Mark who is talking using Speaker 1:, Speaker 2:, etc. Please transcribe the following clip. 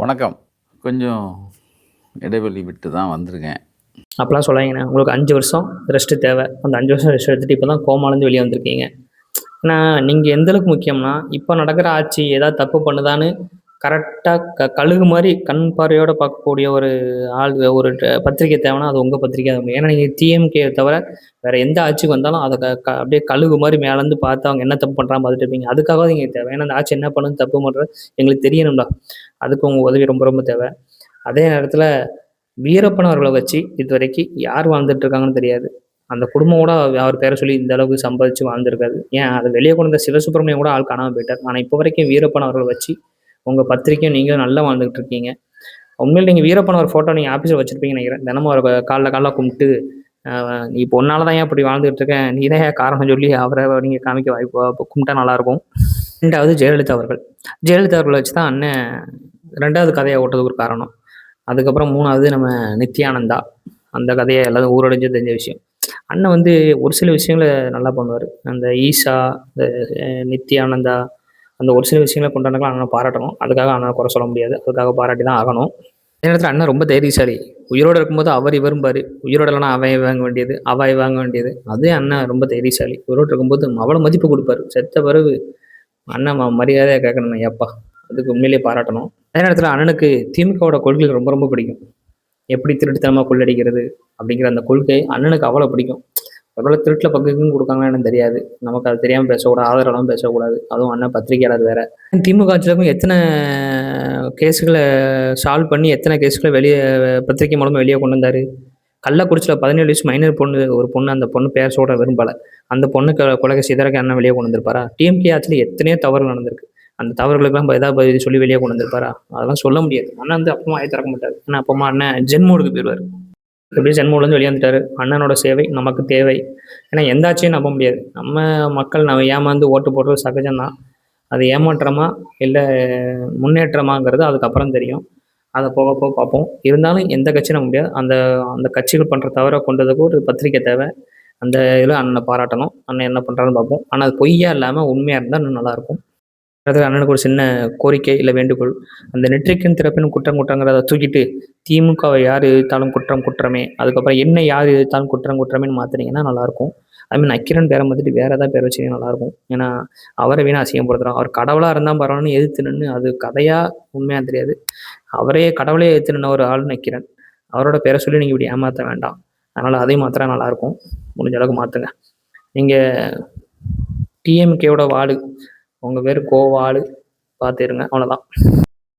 Speaker 1: வணக்கம். கொஞ்சம் இடைவெளி விட்டு தான் வந்திருக்கேன்.
Speaker 2: அப்பலாம் சொல்லாதீங்கண்ணே. உங்களுக்கு 5 வருஷம் ரெஸ்ட்டு தேவை. அந்த 5 வருஷம் ரெஸ்ட் எடுத்துட்டு இப்ப தான் கோமாலேருந்து வெளிய வந்திருக்கீங்க. ஏன்னா, நீங்க எந்த அளவுக்கு முக்கியம்னா, இப்ப நடக்கிற ஆட்சி ஏதாவது தப்பு பண்ணுதான்னு கரெக்ட்டா கழுகு மாரி கண் பார்வையோட பார்க்கக்கூடிய ஒரு ஆள் ஒரு பத்திரிக்கை தேவைன்னா, அது உங்க பத்திரிக்கை தான். ஏன்னா, நீங்க டிஎம்கே தவிர வேற எந்த ஆட்சிக்கு வந்தாலும் அத க க அப்படியே கழுகு மாரி மேலேருந்து பார்த்து அவங்க என்ன தப்பு பண்றான்னு பார்த்துட்டு இருப்பீங்க. அதுக்காகவாது நீங்க தேவை. ஏன்னா, அந்த ஆட்சி என்ன பண்ணுது, தப்பு பண்றது எங்களுக்கு தெரியணும்ல. அதுக்கு உங்க உதவி ரொம்ப ரொம்ப தேவை. அதே நேரத்தில வீரப்பன் அவர்கள வச்சு இதுவரைக்கும் யார் வாழ்ந்துட்டு இருக்காங்கன்னு தெரியாது. அந்த குடும்பம் கூட அவர் பேர சொல்லி இந்த அளவுக்கு சம்பாதிச்சு வாழ்ந்திருக்காது. ஏன் அத வெளிய கொண்டு வந்த சிவசுப்ரமணியம் கூட ஆள் காணாம போயிட்டார். ஆனா, இப்ப வரைக்கும் வீரப்பன் அவர்கள வச்சு உங்க பத்திரிக்கையும் நீங்களும் நல்லா வாழ்ந்துகிட்டு இருக்கீங்க. உண்மையிலே நீங்க வீரப்பன் அவர் ஃபோட்டோ நீங்க ஆஃபீஸ்ல வச்சிருப்பீங்கன்னு நெனைக்கிறேன். தினமும் அவர காலைல கும்பிட்டு, அ "நீ இப்ப உன்னால தான் ஏன் இப்படி வாழ்ந்துட்டு இருக்கேன். நீ தான் ஏன் காரணம்னு" சொல்லி அவர நீங்க காமிக்க வாய்ப்பு கும்பிட்டா நல்லாயிருக்கும். 2வது ஜெயலலிதா அவர்கள். ஜெயலலிதா அவர்கள வச்சு தான் அண்ணன் 2வது கதைய ஓட்டுறதுக்கு ஒரு காரணம். அதுக்கப்புறம் 3வது நம்ம நித்யானந்தா. அந்த கதைய எல்லாரும் ஊரறிஞ்சு தெரிஞ்ச விஷயம். அண்ணன் வந்து ஒரு சில விஷயங்கள நல்லா பண்ணுவாரு. அந்த ஈஷா, இந்த நித்யானந்தா அந்த ஒரு சில விஷயங்கள கொண்டாடுனதுக்கு அண்ணன பாராட்டணும். அதுக்காக அண்ணன குறை சொல்ல முடியாது. அதுக்காக பாராட்டி தான் ஆகணும். அதே நேரத்தில அண்ணன் ரொம்ப தைரியசாலி. உயிரோட இருக்கும்போது அவர் இவரும்பாரு. உயிரோட இல்லன்னா அவன் வாங்க வேண்டியது, அவ வாங்க வேண்டியது. அதே அண்ணன் ரொம்ப தைரியசாலி. உயிரோட இருக்கும்போது அவ்வளோ மதிப்பு குடுப்பாரு. செத்த பிறகு அண்ணன் மரியாதையா கேட்கணும்னா, "ஏப்பா!" அதுக்கு உண்மையிலேயே பாராட்டணும். அதே நேரத்தில அண்ணனுக்கு திமுகவோட கொள்கைகள் ரொம்ப ரொம்ப பிடிக்கும். எப்படி திருட்டுத்தனமா கொள்ளடிக்கிறது அப்படிங்கிற அந்த கொள்கை அண்ணனுக்கு அவ்வளோ பிடிக்கும். ஒருவேளை திருட்டுல பங்குக்கும் குடுக்காங்களான்னு எனக்கு தெரியாது. நமக்கு அது தெரியாம பேசக்கூடாது. ஆதாரம் பேசக்கூடாது. அதுவும் அண்ணன் பத்திரிக்கையாளர் வேற. திமுக ஆட்சியிலும் எத்தன கேஸ்கள சால்வ் பண்ணி, எத்தன கேஸ்கள வெளிய பத்திரிக்கை மூலமா வெளிய கொண்டு வந்தாரு. கள்ளக்குறிச்சியில 17 வயசு மைனர் பொண்ணு ஒரு பொண்ணு அந்த பொண்ணு பேர் சொல்ல விரும்பல. அந்த பொண்ணு கொலை செய்ததற்கு அண்ணன் வெளிய கொண்டு வந்திருப்பாரா? டிஎம்கே ஆட்சியில எத்தனையோ தவறுகள் நடந்திருக்கு. அந்த தவறுகளுக்கெல்லாம் ஏதாவது பதில் சொல்லி வெளிய கொண்டு வந்திருப்பாரா? அதெல்லாம் சொல்ல முடியாது. அண்ணன் வந்து அப்பவும் வாய திறக்க மாட்டாரு. ஏன்னா அப்பமா அண்ணன் ஜென் மோடுக்கு போயிருவாரு. எப்படியும் ஜென் மோட்லேருந்து வெளிய வந்துட்டாரு. அண்ணனோட சேவை நமக்கு தேவை. ஏன்னா எந்த ஆட்சியும் நம்ப முடியாது. நம்ம மக்கள் நம்ம ஏமாந்து ஓட்டு போடுறது சகஜம் தான். அது ஏமாற்றமா, இல்ல முன்னேற்றமாங்கிறது அதுக்கப்புறம் தெரியும். அத போக போக பார்ப்போம். இருந்தாலும் எந்த கட்சியும் நம்ப முடியாது. அந்த அந்த கட்சிகள் பண்ற தவற கொண்டதுக்கு ஒரு பத்திரிக்கை தேவை. அந்த இதில அண்ணன பாராட்டணும். அண்ணன் என்ன பண்றாருன்னு பார்ப்போம். ஆனா அது பொய்யா இல்லாம உண்மையா இருந்தா இன்னும் நல்லாயிருக்கும். அடுத்தது அண்ணனுக்கு ஒரு சின்ன கோரிக்கை, இல்ல வேண்டுகோள். அந்த நெற்றிக்கண் திறப்பினும் குற்றம் குற்றங்கிறத தூக்கிட்டு, திமுகவை யார் எதிர்த்தாலும் குற்றம் குற்றமே, அதுக்கப்புறம் என்னை யார் எதிர்த்தாலும் குற்றம் குற்றமேன்னு மாத்துனீங்கன்னா நல்லாயிருக்கும். அதுமாரி நக்கீரன் பேர மாத்திட்டு வேற ஏதாவது பேர் வச்சீங்கன்னா நல்லாயிருக்கும். ஏன்னா, அவர வீணா அசிங்கப்படுத்துறோம். அவர் கடவுளா இருந்தா பரவாயில்லன்னு எதிர்த்து நின்னு, அது கதையா, உண்மையான்னு தெரியாது. அவரே கடவுளே எதிர்த்து நின்ன ஒரு ஆள் நக்கீரன். அவரோட பேர சொல்லி நீங்க இப்படி ஏமாத்த வேண்டாம். அதனால அதையும் மாத்துனா நல்லாயிருக்கும். முடிஞ்ச அளவுக்கு மாத்துங்க. நீங்க டிஎம்கேவோட வாலு. உங்க பேரு கோவாலு. பார்த்து இருங்க. அவ்வளோதான்.